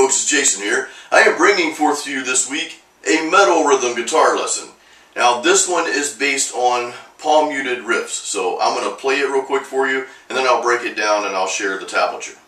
folks, it's Jason here. I am bringing forth to you this week a metal rhythm guitar lesson. Now this one is based on palm muted riffs, so I'm going to play it real quick for you and then I'll break it down and I'll share the tablature.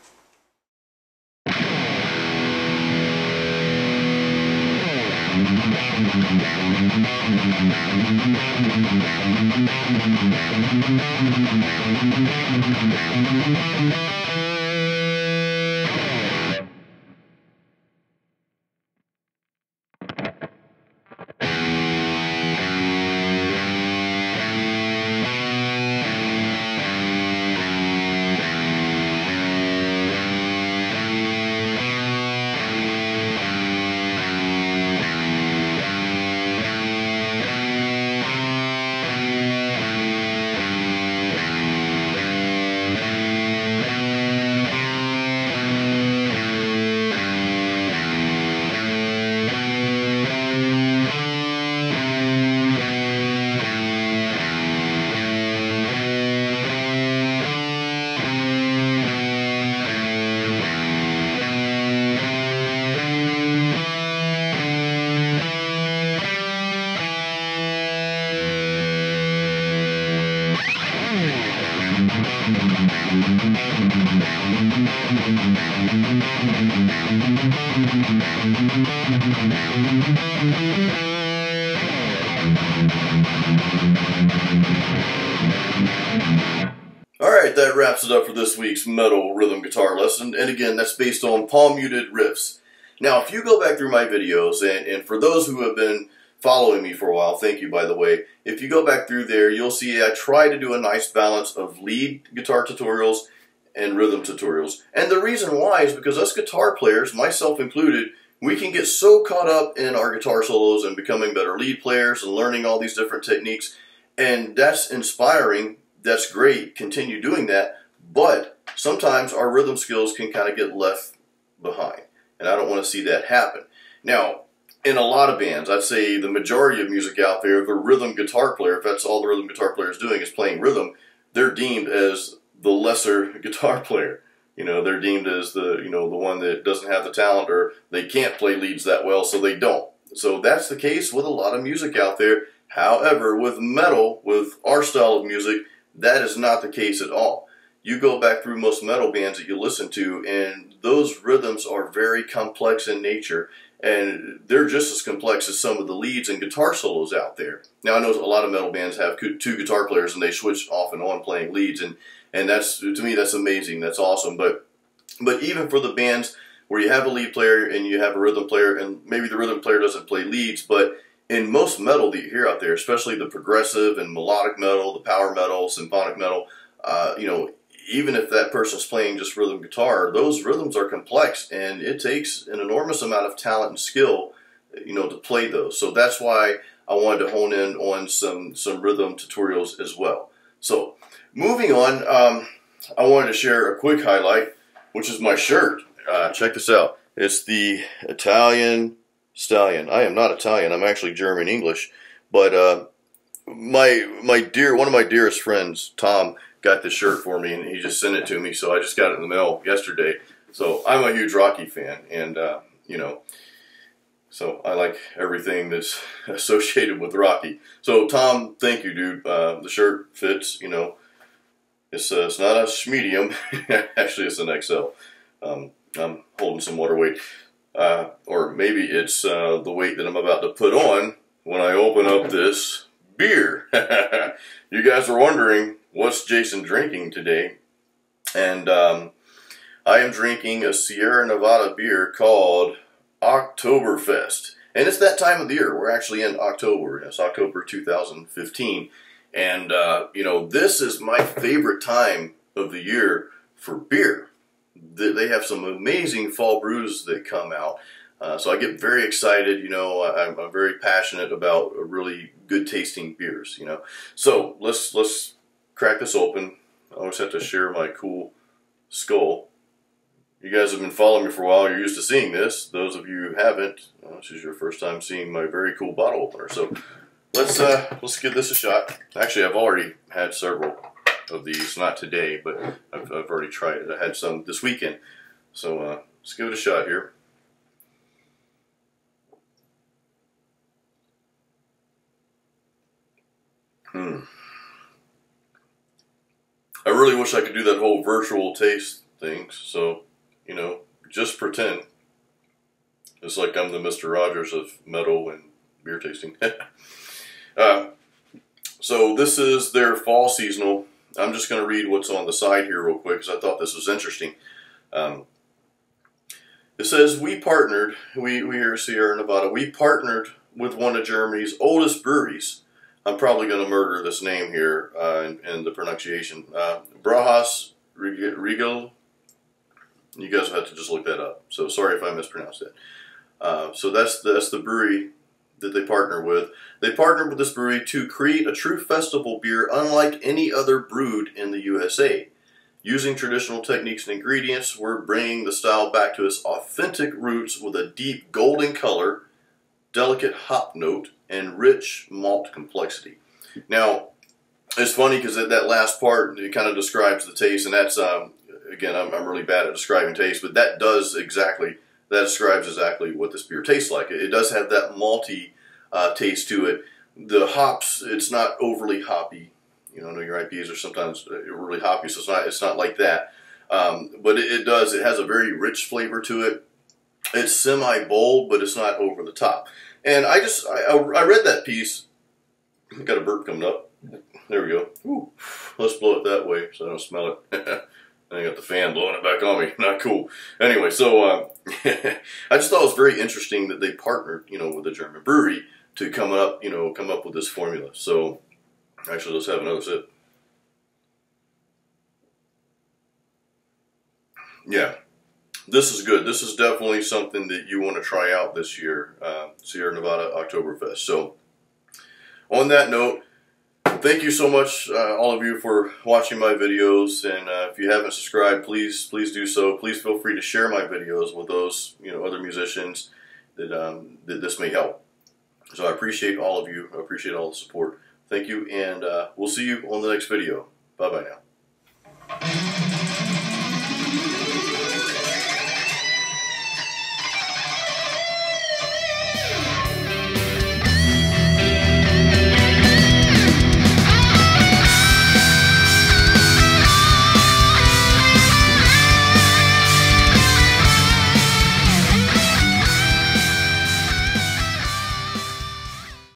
Alright, that wraps it up for this week's metal rhythm guitar lesson, and again, that's based on palm muted riffs. Now, if you go back through my videos, and for those who have been following me for a while, thank you by the way, if you go back through there, you'll see I try to do a nice balance of lead guitar tutorials and rhythm tutorials. And the reason why is because us guitar players, myself included, we can get so caught up in our guitar solos and becoming better lead players and learning all these different techniques, and that's inspiring. That's great, continue doing that, but sometimes our rhythm skills can kind of get left behind, and I don't want to see that happen. Now, in a lot of bands, I'd say the majority of music out there, the rhythm guitar player, if that's all the rhythm guitar player is doing is playing rhythm, they're deemed as the lesser guitar player. You know, they're deemed as the one that doesn't have the talent, or they can't play leads that well, so they don't. So that's the case with a lot of music out there. However, with metal, with our style of music, that is not the case at all. You go back through most metal bands that you listen to, and those rhythms are very complex in nature, and they're just as complex as some of the leads and guitar solos out there. Now, I know a lot of metal bands have two guitar players, and they switch off and on playing leads, and that's, to me, that's amazing. That's awesome. But even for the bands where you have a lead player and you have a rhythm player, and maybe the rhythm player doesn't play leads, but in most metal that you hear out there, especially the progressive and melodic metal, the power metal, symphonic metal, even if that person's playing just rhythm guitar, those rhythms are complex, and it takes an enormous amount of talent and skill, to play those. So that's why I wanted to hone in on some rhythm tutorials as well. So moving on, I wanted to share a quick highlight, which is my shirt. Check this out. It's the Italian Stallion. I am not Italian. I'm actually German English, but one of my dearest friends, Tom, got this shirt for me, and he just sent it to me. So I just got it in the mail yesterday. So I'm a huge Rocky fan, and so I like everything that's associated with Rocky. So Tom, thank you, dude. The shirt fits. It's not a medium. Actually, it's an XL. I'm holding some water weight. Or maybe it's the weight that I'm about to put on when I open up this beer. You guys are wondering, what's Jason drinking today? And I am drinking a Sierra Nevada beer called Oktoberfest. And it's that time of the year. We're actually in October. It's October 2015. And, this is my favorite time of the year for beer. They have some amazing fall brews that come out. So I get very excited, I'm very passionate about really good tasting beers, So let's crack this open. I always have to share my cool skull. You guys have been following me for a while. You're used to seeing this. Those of you who haven't, this is your first time seeing my very cool bottle opener. So let's give this a shot. Actually, I've already had several of these, not today, but I've already tried it. I had some this weekend. So let's give it a shot here. I really wish I could do that whole virtual taste thing. So, you know, just pretend. It's like I'm the Mr. Rogers of metal and beer tasting. So this is their fall seasonal. I'm just going to read what's on the side here real quick because I thought this was interesting. It says, we here at Sierra Nevada, we partnered with one of Germany's oldest breweries. I'm probably going to murder this name here in the pronunciation. Brahas Regal. You guys have to just look that up. So sorry if I mispronounced that. So that's the brewery that they partner with. They partnered with this brewery to create a true festival beer unlike any other brewed in the USA. Using traditional techniques and ingredients, we're bringing the style back to its authentic roots with a deep golden color, delicate hop note, and rich malt complexity. Now, it's funny because that last part, it kind of describes the taste, and that's, again, I'm really bad at describing taste, but that describes exactly what this beer tastes like. It does have that malty taste to it. The hops, it's not overly hoppy. You know, I know your IPAs are sometimes really hoppy, so it's not like that. But it has a very rich flavor to it. It's semi-bold, but it's not over the top. And I read that piece. I got a burp coming up. There we go. Ooh, let's blow it that way so I don't smell it. I got the fan blowing it back on me. Not cool. Anyway, so I just thought it was very interesting that they partnered, you know, with a German brewery to come up with this formula. So actually, let's have another sip. Yeah, this is good. This is definitely something that you want to try out this year, Sierra Nevada Oktoberfest. So on that note, thank you so much, all of you, for watching my videos. And if you haven't subscribed, please do so. Please feel free to share my videos with those, you know, other musicians that this may help. So I appreciate all of you. I appreciate all the support. Thank you, and we'll see you on the next video. Bye-bye now.